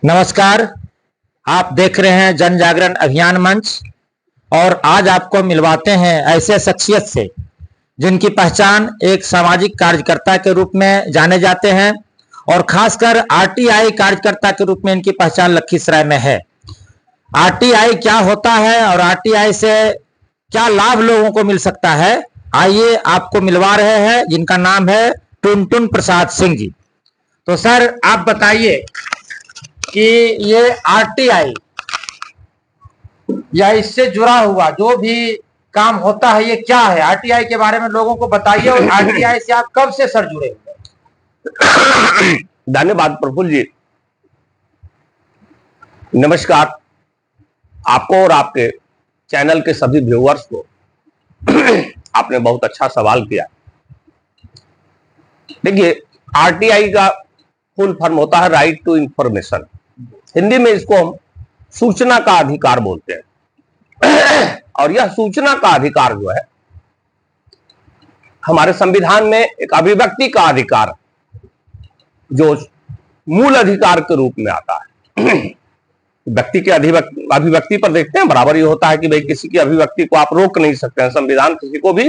नमस्कार। आप देख रहे हैं जन जागरण अभियान मंच और आज आपको मिलवाते हैं ऐसे शख्सियत से जिनकी पहचान एक सामाजिक कार्यकर्ता के रूप में जाने जाते हैं और खासकर आरटीआई कार्यकर्ता के रूप में इनकी पहचान लखीसराय में है। आरटीआई क्या होता है और आरटीआई से क्या लाभ लोगों को मिल सकता है, आइए आपको मिलवा रहे हैं, जिनका नाम है टुनटुन प्रसाद सिंह जी। तो सर आप बताइए कि ये आरटीआई या इससे जुड़ा हुआ जो भी काम होता है ये क्या है, आरटीआई के बारे में लोगों को बताइए और आरटीआई से आप कब से सर जुड़े हुए? धन्यवाद प्रफुल्ल जी। नमस्कार आपको और आपके चैनल के सभी व्यूअर्स को। आपने बहुत अच्छा सवाल किया। देखिए, आरटीआई का फुल फॉर्म होता है राइट टू इंफॉर्मेशन। हिंदी में इसको हम सूचना का अधिकार बोलते हैं। और यह सूचना का अधिकार जो है हमारे संविधान में एक अभिव्यक्ति का अधिकार जो मूल अधिकार के रूप में आता है। व्यक्ति के अभिव्यक्ति पर देखते हैं बराबर ये होता है कि भाई किसी की अभिव्यक्ति को आप रोक नहीं सकते हैं। संविधान किसी को भी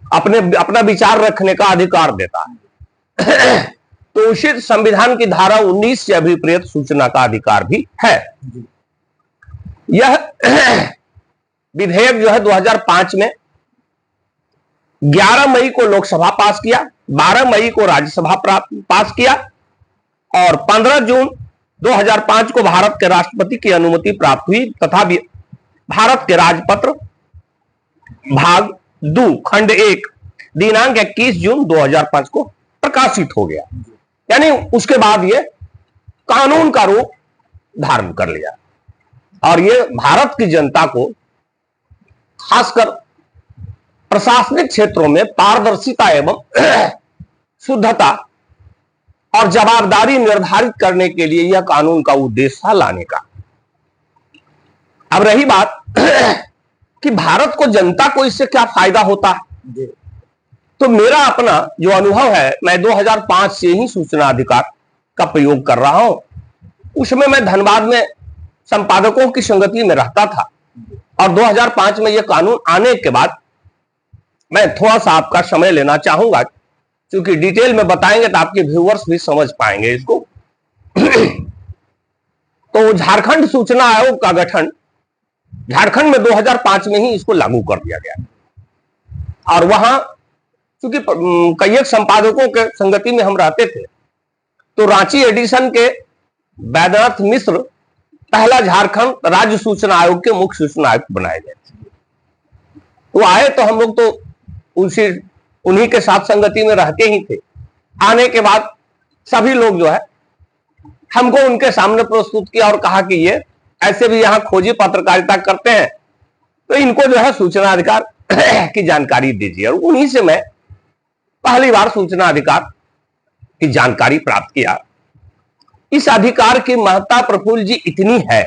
अपना विचार रखने का अधिकार देता है। तो उसी संविधान की धारा 19 से अभिप्रेत सूचना का अधिकार भी है। यह विधेयक जो है 2005 में 11 मई को लोकसभा पास किया, 12 मई को राज्यसभा पास किया और 15 जून 2005 को भारत के राष्ट्रपति की अनुमति प्राप्त हुई तथा भारत के राजपत्र भाग 2 खंड 1 दिनांक 21 जून 2005 को प्रकाशित हो गया। यानी उसके बाद ये कानून का रूप धारण कर लिया और ये भारत की जनता को खासकर प्रशासनिक क्षेत्रों में पारदर्शिता एवं शुद्धता और जवाबदारी निर्धारित करने के लिए यह कानून का उद्देश्य था लाने का। अब रही बात कि भारत को जनता को इससे क्या फायदा होता है, तो मेरा अपना जो अनुभव है, मैं 2005 से ही सूचना अधिकार का प्रयोग कर रहा हूं। उसमें मैं धनबाद में संपादकों की संगति में रहता था और 2005 में यह कानून आने के बाद मैं थोड़ा सा आपका समय लेना चाहूंगा क्योंकि डिटेल में बताएंगे तो आपके व्यूअर्स भी समझ पाएंगे इसको। तो झारखंड सूचना आयोग का गठन झारखंड में 2005 में ही इसको लागू कर दिया गया और वहां क्योंकि कई एक संपादकों के संगति में हम रहते थे तो रांची एडिशन के वैद्यनाथ मिश्र पहला झारखंड राज्य सूचना आयोग के मुख्य सूचना आयुक्त बनाए गए थे। वो आए तो हम लोग तो उन्हीं के साथ संगति में रहते ही थे। आने के बाद सभी लोग जो है हमको उनके सामने प्रस्तुत किया और कहा कि ये ऐसे भी यहां खोजी पत्रकारिता करते हैं तो इनको जो है सूचना अधिकार की जानकारी दीजिए। और उन्हीं से मैं पहली बार सूचना अधिकार की जानकारी प्राप्त किया। इस अधिकार की महत्ता प्रफुल्ल जी इतनी है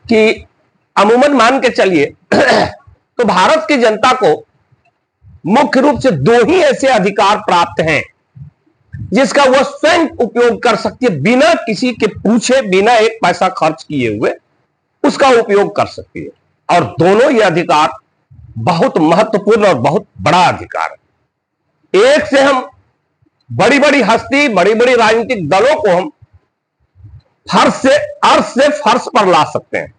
कि अमूमन मान के चलिए तो भारत की जनता को मुख्य रूप से 2 ही ऐसे अधिकार प्राप्त हैं जिसका वह स्वयं उपयोग कर सकती है, बिना किसी के पूछे, बिना एक पैसा खर्च किए हुए उसका उपयोग कर सकती है। और दोनों ये अधिकार बहुत महत्वपूर्ण और बहुत बड़ा अधिकार है। एक से हम बड़ी बड़ी हस्ती, बड़ी बड़ी राजनीतिक दलों को हम फर्श से अर्श से फर्श पर ला सकते हैं,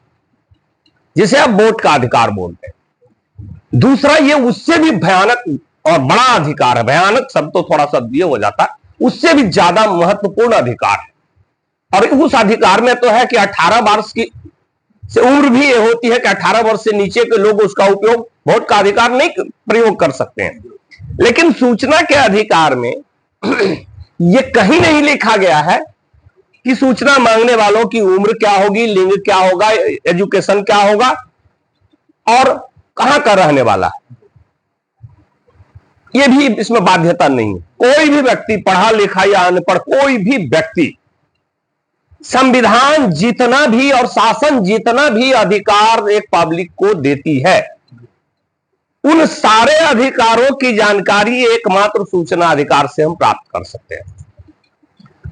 जिसे आप वोट का अधिकार बोलते हैं। दूसरा ये उससे भी भयानक और बड़ा अधिकार है। भयानक शब्द तो थोड़ा सा ये हो जाता है, उससे भी ज्यादा महत्वपूर्ण अधिकार है। और उस अधिकार में तो है कि 18 वर्ष की से उम्र भी ये होती है कि 18 वर्ष से नीचे के लोग उसका उपयोग, वोट का अधिकार नहीं प्रयोग कर सकते हैं। लेकिन सूचना के अधिकार में यह कहीं नहीं लिखा गया है कि सूचना मांगने वालों की उम्र क्या होगी, लिंग क्या होगा, एजुकेशन क्या होगा और कहां का रहने वाला है। यह भी इसमें बाध्यता नहीं है। कोई भी व्यक्ति, पढ़ा लिखा या अनपढ़, कोई भी व्यक्ति, संविधान जितना भी और शासन जितना भी अधिकार एक पब्लिक को देती है, उन सारे अधिकारों की जानकारी एकमात्र सूचना अधिकार से हम प्राप्त कर सकते हैं।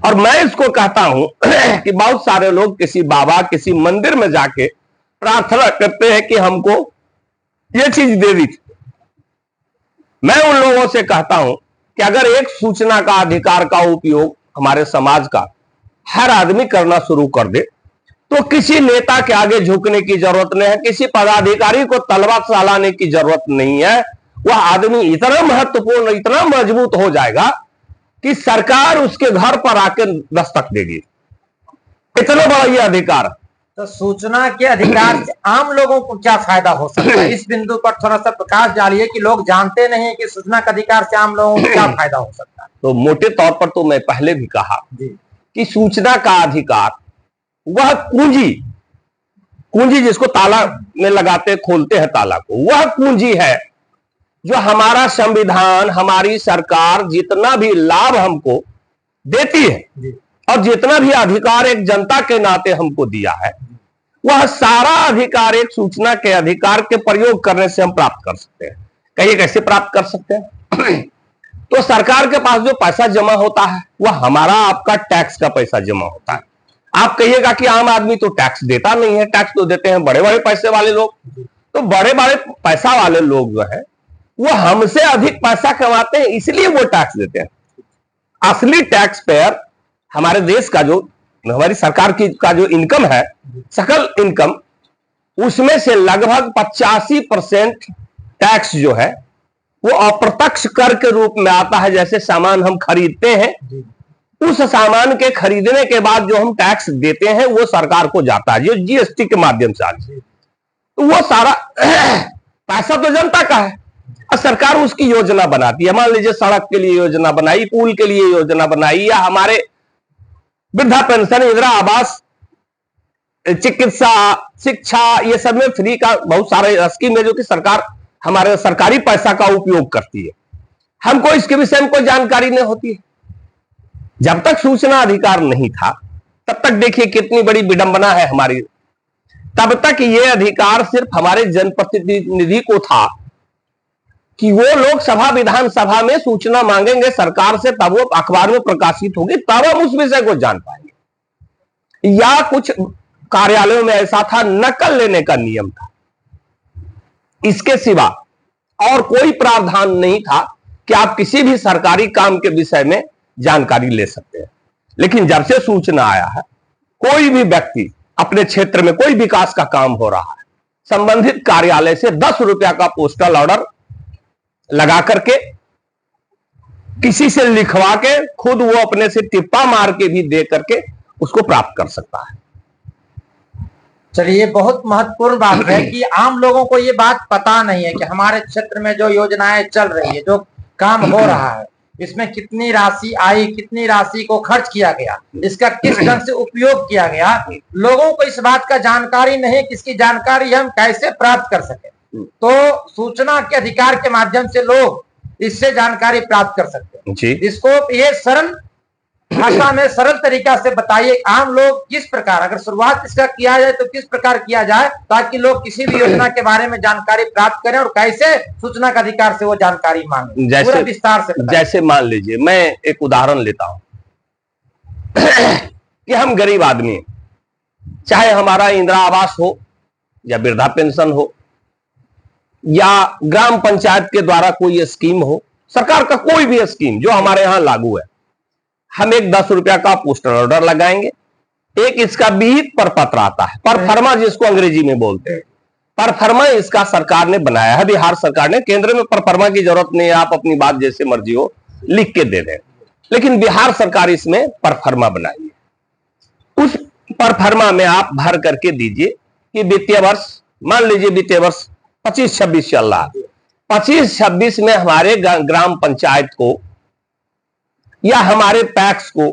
और मैं इसको कहता हूं कि बहुत सारे लोग किसी बाबा किसी मंदिर में जाके प्रार्थना करते हैं कि हमको ये चीज दे दी। मैं उन लोगों से कहता हूं कि अगर एक सूचना का अधिकार का उपयोग हमारे समाज का हर आदमी करना शुरू कर दे तो किसी नेता के आगे झुकने की जरूरत नहीं है, किसी पदाधिकारी को तलवार चलाने की जरूरत नहीं है। वह आदमी इतना महत्वपूर्ण इतना मजबूत हो जाएगा कि सरकार उसके घर पर आकर दस्तक देगी। इतना बड़ा ये अधिकार। तो सूचना के अधिकार से आम लोगों को क्या फायदा हो सकता है, इस बिंदु पर थोड़ा सा प्रकाश डालिए कि लोग जानते नहीं है कि सूचना के अधिकार से आम लोगों को क्या फायदा हो सकता है। तो मोटे तौर पर तो मैं पहले भी कहा कि सूचना का अधिकार वह कुंजी जिसको ताला में लगाते खोलते हैं ताला को, वह कुंजी है जो हमारा संविधान हमारी सरकार जितना भी लाभ हमको देती है और जितना भी अधिकार एक जनता के नाते हमको दिया है, वह सारा अधिकार एक सूचना के अधिकार के प्रयोग करने से हम प्राप्त कर सकते हैं। कहिए कैसे प्राप्त कर सकते हैं? तो सरकार के पास जो पैसा जमा होता है वह हमारा आपका टैक्स का पैसा जमा होता है। आप कहिएगा कि आम आदमी तो टैक्स देता नहीं है, टैक्स तो देते हैं बड़े बड़े पैसे वाले लोग। तो बड़े बड़े पैसा वाले लोग जो है वो हमसे अधिक पैसा कमाते हैं, इसलिए वो टैक्स देते हैं। असली टैक्स पेयर हमारे देश का जो हमारी सरकार की का जो इनकम है, सकल इनकम, उसमें से लगभग 85% टैक्स जो है वो अप्रत्यक्ष कर के रूप में आता है। जैसे सामान हम खरीदते हैं, उस सामान के खरीदने के बाद जो हम टैक्स देते हैं वो सरकार को जाता है, जो जीएसटी के माध्यम से आती है। तो वो सारा पैसा तो जनता का है और सरकार उसकी योजना बनाती है। मान लीजिए सड़क के लिए योजना बनाई, पुल के लिए योजना बनाई, या हमारे वृद्धा पेंशन, इंदिरा आवास, चिकित्सा, शिक्षा, ये सब में फ्री का बहुत सारे स्कीम है जो कि सरकार हमारे सरकारी पैसा का उपयोग करती है। हमको इसके विषय में कोई जानकारी नहीं होती है। जब तक सूचना अधिकार नहीं था तब तक देखिए कितनी बड़ी विडंबना है हमारी। तब तक ये अधिकार सिर्फ हमारे जनप्रतिनिधि को था कि वो लोकसभा विधानसभा में सूचना मांगेंगे सरकार से, तब वो अखबार में प्रकाशित होगी, तब हम उस विषय को जान पाएंगे। या कुछ कार्यालयों में ऐसा था, नकल लेने का नियम था। इसके सिवा और कोई प्रावधान नहीं था कि आप किसी भी सरकारी काम के विषय में जानकारी ले सकते हैं। लेकिन जब से सूचना आया है, कोई भी व्यक्ति अपने क्षेत्र में कोई विकास का काम हो रहा है, संबंधित कार्यालय से 10 रुपया का पोस्टल ऑर्डर लगा करके, किसी से लिखवा के, खुद वो अपने से टिप्पा मार के भी दे करके उसको प्राप्त कर सकता है। चलिए, बहुत महत्वपूर्ण बात है कि आम लोगों को ये बात पता नहीं है कि हमारे क्षेत्र में जो योजनाएं चल रही है, जो काम हो रहा है, इसमें कितनी राशि आई, कितनी राशि को खर्च किया गया, इसका किस ढंग से उपयोग किया गया। लोगों को इस बात का जानकारी नहीं है कि इसकी जानकारी हम कैसे प्राप्त कर सके। तो सूचना के अधिकार के माध्यम से लोग इससे जानकारी प्राप्त कर सकते हैं। इसको ये सरल भाषा में सरल तरीका से बताइए, आम लोग किस प्रकार, अगर शुरुआत इसका किया जाए तो किस प्रकार किया जाए ताकि लोग किसी भी योजना के बारे में जानकारी प्राप्त करें और कैसे सूचना का अधिकार से वो जानकारी मांगे, पूरा विस्तार से बताइए। जैसे मान लीजिए मैं एक उदाहरण लेता हूं कि हम गरीब आदमी, चाहे हमारा इंदिरा आवास हो या वृद्धा पेंशन हो या ग्राम पंचायत के द्वारा कोई स्कीम हो, सरकार का कोई भी स्कीम जो हमारे यहां लागू है, हम एक 10 रुपया का पोस्टल ऑर्डर लगाएंगे। एक इसका विहित परपत्र आता है, परफर्मा जिसको अंग्रेजी में बोलते हैं। परफर्मा इसका सरकार ने बनाया है, बिहार सरकार ने। केंद्र में परफर्मा की जरूरत नहीं है, आप अपनी बात जैसे मर्जी हो लिख के दे दें, लेकिन बिहार सरकार इसमें परफर्मा बनाई है। उस परफर्मा में आप भर करके दीजिए कि वित्तीय वर्ष, मान लीजिए वित्तीय वर्ष 25-26 चल रहा है, 25-26 में हमारे ग्राम पंचायत को या हमारे पैक्स को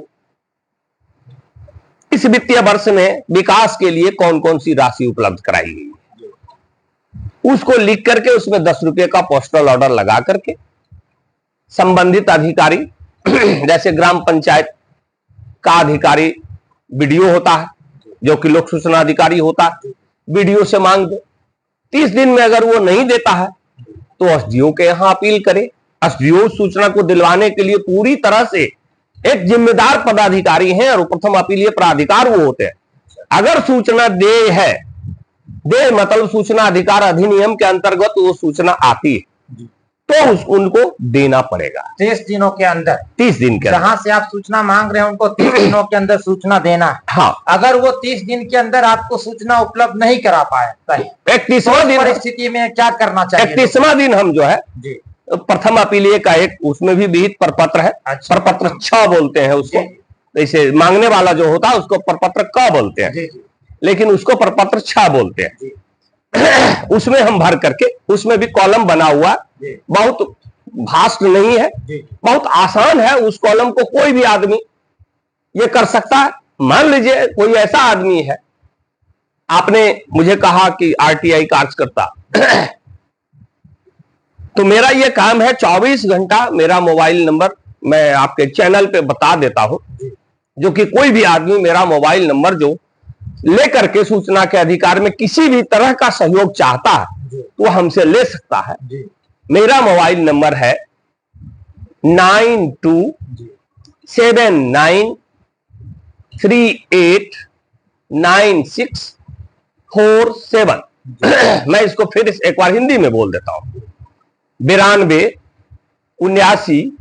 इस वित्तीय वर्ष में विकास के लिए कौन कौन सी राशि उपलब्ध कराई गई है, उसको लिख करके उसमें 10 रुपये का पोस्टल ऑर्डर लगा करके संबंधित अधिकारी जैसे ग्राम पंचायत का अधिकारी बीडीओ होता है, जो कि लोक सूचना अधिकारी होता है, बीडीओ से मांग दो। 30 दिन में अगर वो नहीं देता है तो एसडीओ के यहां अपील करे। एसडीओ सूचना को दिलवाने के लिए पूरी तरह से एक जिम्मेदार पदाधिकारी हैं और प्रथम अपीलीय प्राधिकार वो होते हैं। अगर सूचना देय है, दे मतलब सूचना अधिकार अधिनियम के अंतर्गत वो सूचना आती है तो उनको देना पड़ेगा 30 दिनों के अंदर। 30 दिन के अंदर जहां से आप सूचना मांग रहे हैं उनको 30 दिनों के अंदर सूचना देना है। हाँ, अगर वो 30 दिन के अंदर आपको सूचना उपलब्ध नहीं करा पाए, 31वां दिन परिस्थिति में क्या करना चाहिए? 31वां दिन हम जो है जी, प्रथम अपीलीय का एक उसमें भी विहित प्रपत्र है। अच्छा। प्रपत्र 6 बोलते हैं उसको, जैसे मांगने वाला जो होता है उसको प्रपत्र क बोलते हैं, लेकिन उसको प्रपत्र 6 बोलते हैं। उसमें हम भर करके, उसमें भी कॉलम बना हुआ, बहुत भास्ट नहीं है, बहुत आसान है। उस कॉलम को कोई भी आदमी ये कर सकता है। मान लीजिए कोई ऐसा आदमी है, आपने मुझे कहा कि आरटीआई कार्यकर्ता तो मेरा ये काम है 24 घंटा मेरा मोबाइल नंबर मैं आपके चैनल पे बता देता हूं, जो कि कोई भी आदमी मेरा मोबाइल नंबर जो लेकर के सूचना के अधिकार में किसी भी तरह का सहयोग चाहता है तो वो हमसे ले सकता है। मेरा मोबाइल नंबर है 9279389647। मैं इसको फिर एक बार हिंदी में बोल देता हूं, 92 79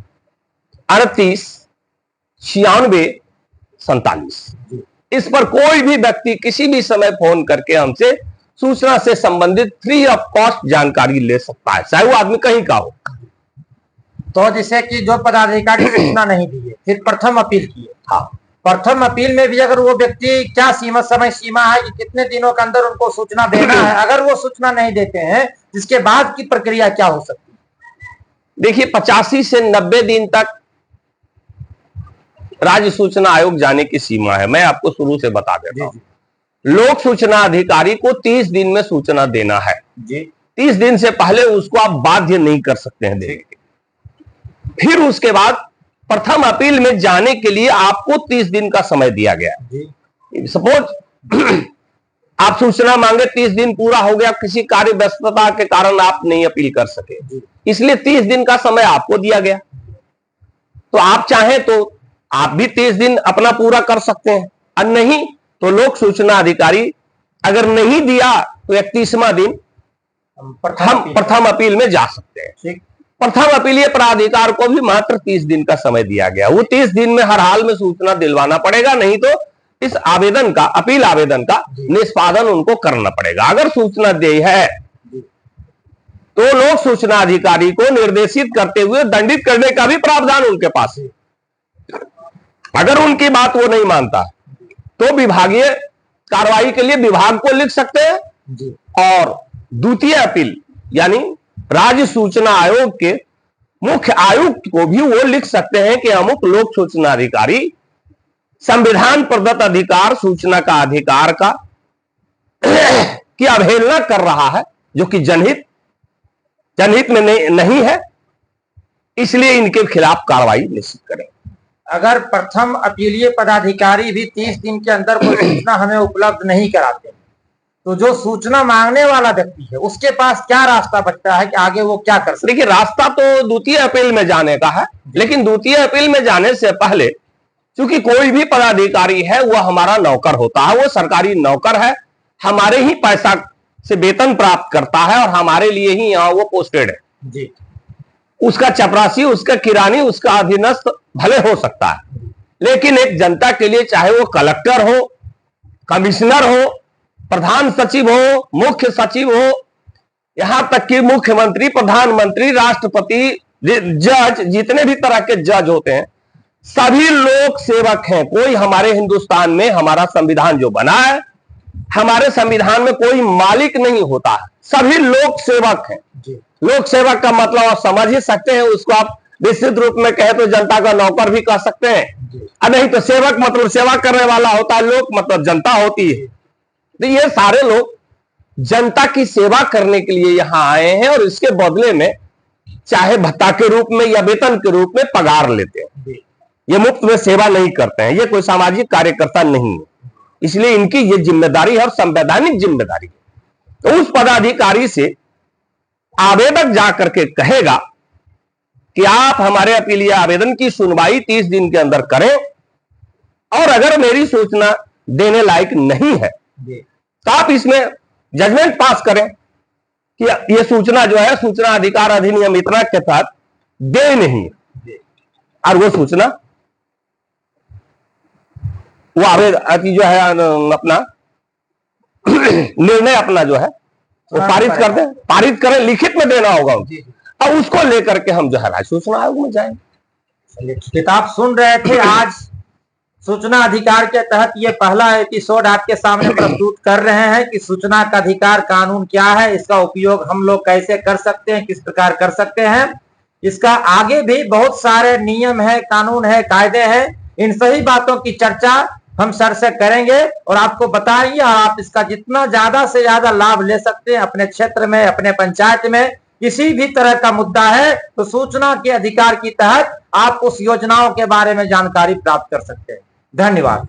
38 96 47। इस पर कोई भी व्यक्ति किसी भी समय फोन करके हमसे सूचना से संबंधित फ्री ऑफ कॉस्ट जानकारी ले सकता है, चाहे वो आदमी कहीं का हो। तो जैसे कि जो पदाधिकारी सूचना नहीं दिए, फिर प्रथम अपील किए, हाँ, प्रथम अपील में भी अगर वो व्यक्ति, क्या समय सीमा है कि कितने दिनों के अंदर उनको सूचना देना है? अगर वो सूचना नहीं देते हैं, इसके बाद की प्रक्रिया क्या हो सकती है? देखिए 85 से 90 दिन तक राज्य सूचना आयोग जाने की सीमा है। मैं आपको शुरू से बता देता हूं, लोक सूचना अधिकारी को 30 दिन में सूचना देना है जी। 30 दिन से पहले उसको आप बाध्य नहीं कर सकते हैं देने के। फिर उसके बाद प्रथम अपील में जाने के लिए आपको 30 दिन का समय दिया गया है। सपोज आप सूचना मांगे, 30 दिन पूरा हो गया, किसी कार्य व्यस्तता के कारण आप नहीं अपील कर सके, इसलिए 30 दिन का समय आपको दिया गया। तो आप चाहें तो आप भी 30 दिन अपना पूरा कर सकते हैं, और नहीं तो लोक सूचना अधिकारी अगर नहीं दिया तो 31वां दिन हम प्रथम अपील में जा सकते हैं। प्रथम अपीलीय प्राधिकार को भी मात्र 30 दिन का समय दिया गया। वो 30 दिन में हर हाल में सूचना दिलवाना पड़ेगा, नहीं तो इस आवेदन का, अपील आवेदन का निष्पादन उनको करना पड़ेगा। अगर सूचना दी है तो लोक सूचना अधिकारी को निर्देशित करते हुए दंडित करने का भी प्रावधान उनके पास है। अगर उनकी बात वो नहीं मानता तो विभागीय कार्रवाई के लिए विभाग को लिख सकते हैं, और द्वितीय अपील यानी राज्य सूचना आयोग के मुख्य आयुक्त को भी वो लिख सकते हैं कि अमुक लोक सूचना अधिकारी संविधान प्रदत्त अधिकार, सूचना का अधिकार का की अवहेलना कर रहा है, जो कि जनहित में नहीं है, इसलिए इनके खिलाफ कार्रवाई निश्चित करें। अगर प्रथम अपीलीय पदाधिकारी भी 30 दिन के अंदर कोई सूचना हमें उपलब्ध नहीं कराते, तो जो सूचना मांगने वाला व्यक्ति है उसके पास क्या रास्ता बचता है कि आगे वो क्या कर सकते? देखिए, रास्ता तो द्वितीय अपील में जाने का है, लेकिन द्वितीय अपील में जाने से पहले क्योंकि कोई भी पदाधिकारी है वह हमारा नौकर होता है, वो सरकारी नौकर है, हमारे ही पैसा से वेतन प्राप्त करता है और हमारे लिए ही यहाँ वो पोस्टेड है जी। उसका चपरासी, उसका किरानी, उसका अधीनस्थ भले हो सकता है, लेकिन एक जनता के लिए चाहे वो कलेक्टर हो, कमिश्नर हो, प्रधान सचिव हो, मुख्य सचिव हो, यहां तक कि मुख्यमंत्री, प्रधानमंत्री, राष्ट्रपति, जज, जितने भी तरह के जज होते हैं सभी लोक सेवक हैं। कोई हमारे हिंदुस्तान में, हमारा संविधान जो बना है, हमारे संविधान में कोई मालिक नहीं होता है, सभी लोक सेवक हैं। लोक सेवक का मतलब आप समझ ही सकते हैं, उसको आप निश्चित रूप में कहे तो जनता का नौकर भी कह सकते हैं, और नहीं तो सेवक मतलब सेवा करने वाला होता है, लोक मतलब जनता होती है। तो ये सारे लोग जनता की सेवा करने के लिए यहां आए हैं और इसके बदले में चाहे भत्ता के रूप में या वेतन के रूप में पगार लेते हैं। ये मुफ्त में सेवा नहीं करते हैं, ये कोई सामाजिक कार्यकर्ता नहीं है, इसलिए इनकी ये जिम्मेदारी है और संवैधानिक जिम्मेदारी है। तो उस पदाधिकारी से आवेदक जाकर के कहेगा कि आप हमारे अपीलीय आवेदन की सुनवाई 30 दिन के अंदर करें, और अगर मेरी सूचना देने लायक नहीं है तो आप इसमें जजमेंट पास करें कि यह सूचना जो है सूचना अधिकार अधिनियम इतना के तहत दे नहीं है, और वो सूचना वो आवेदन जो है अपना निर्णय अपना जो है वो पारित कर दें, पारित करें, लिखित में देना होगा उनको, और उसको लेकर के हम जो है राज्य सूचना आयोग में जाएंगे। ठीक, आप सुन रहे थे, आज सूचना अधिकार के तहत ये पहला एपिसोड आपके सामने प्रस्तुत कर रहे हैं कि सूचना का अधिकार कानून क्या है, इसका उपयोग हम लोग कैसे कर सकते हैं, किस प्रकार कर सकते हैं। इसका आगे भी बहुत सारे नियम है, कानून है, कायदे हैं, इन सभी बातों की चर्चा हम सर से करेंगे और आपको बताएंगे, और आप इसका जितना ज्यादा से ज्यादा लाभ ले सकते हैं अपने क्षेत्र में, अपने पंचायत में। किसी भी तरह का मुद्दा है तो सूचना के अधिकार के तहत आप उस योजनाओं के बारे में जानकारी प्राप्त कर सकते हैं। धन्यवाद।